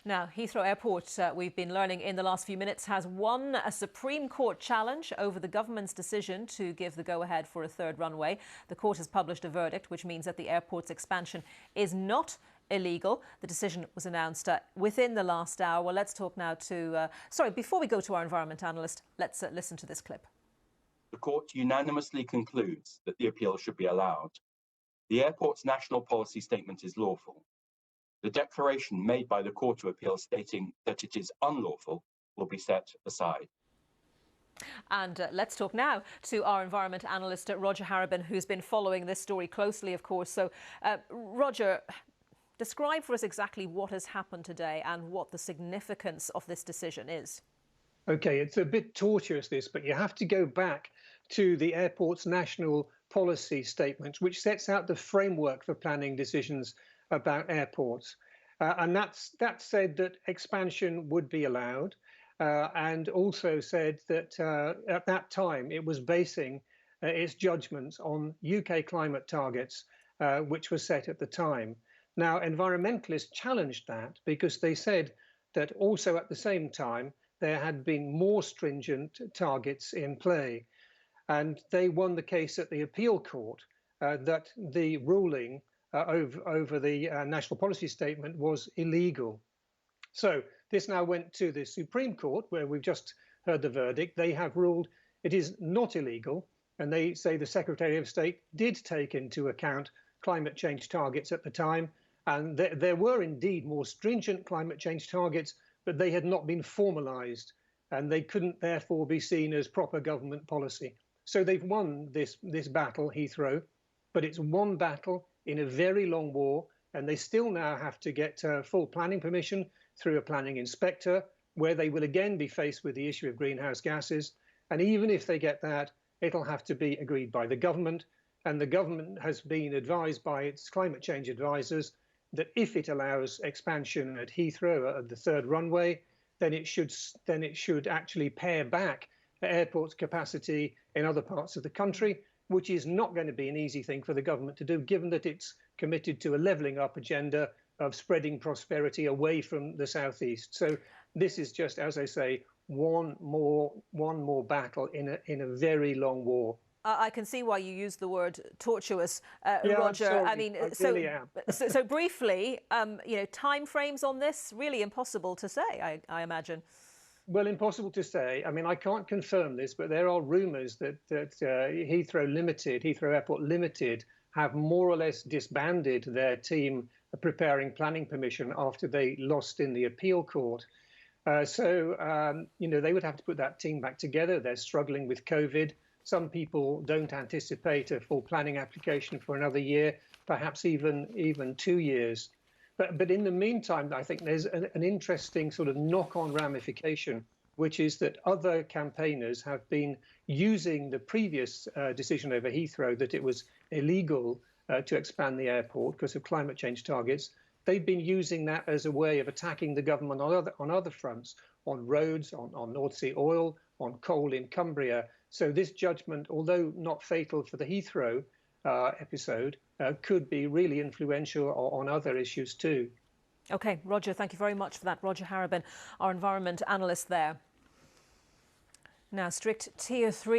Now, Heathrow Airport, we've been learning in the last few minutes, has won a Supreme Court challenge over the government's decision to give the go-ahead for a third runway. The court has published a verdict, which means that the airport's expansion is not illegal. The decision was announced within the last hour. Well, let's talk now to... before we go to our environment analyst, let's listen to this clip. The court unanimously concludes that the appeal should be allowed. The airport's national policy statement is lawful. The declaration made by the Court of Appeal stating that it is unlawful will be set aside. And let's talk now to our environment analyst, Roger Harrabin, who's been following this story closely, of course. So, Roger, describe for us exactly what has happened today and what the significance of this decision is. OK, it's a bit tortuous, this, but you have to go back to the airport's national policy statement, which sets out the framework for planning decisions about airports. And that said that expansion would be allowed, and also said that at that time it was basing its judgments on UK climate targets, which were set at the time. Now, environmentalists challenged that because they said that also at the same time there had been more stringent targets in play. And they won the case at the appeal court that the ruling over the national policy statement was illegal. So this now went to the Supreme Court, where we've just heard the verdict. They have ruled it is not illegal, and they say the Secretary of State did take into account climate change targets at the time, and there were indeed more stringent climate change targets, but they had not been formalised, and they couldn't therefore be seen as proper government policy. So they've won this battle, Heathrow, but it's one battle in a very long war, and they still now have to get full planning permission through a planning inspector, where they will again be faced with the issue of greenhouse gases. And even if they get that, it'll have to be agreed by the government. And the government has been advised by its climate change advisors that if it allows expansion at Heathrow, at the third runway, then it should actually pare back the airport's capacity in other parts of the country, which is not going to be an easy thing for the government to do, given that it's committed to a levelling up agenda of spreading prosperity away from the southeast. So this is just, as I say, one more battle in a very long war. I can see why you use the word tortuous, yeah, Roger. I mean, I really am. so briefly, time frames on this, really impossible to say, I imagine. Well, impossible to say. I mean, I can't confirm this, but there are rumours that Heathrow Airport Limited, have more or less disbanded their team preparing planning permission after they lost in the appeal court. So they would have to put that team back together. They're struggling with COVID. Some people don't anticipate a full planning application for another year, perhaps even 2 years. But in the meantime, I think there's an interesting sort of knock-on ramification, which is that other campaigners have been using the previous decision over Heathrow that it was illegal to expand the airport because of climate change targets. They've been using that as a way of attacking the government on other fronts, on roads, on North Sea oil, on coal in Cumbria. So this judgment, although not fatal for the Heathrow episode, could be really influential on other issues too. OK, Roger, thank you very much for that. Roger Harrabin, our environment analyst there. Now, strict Tier 3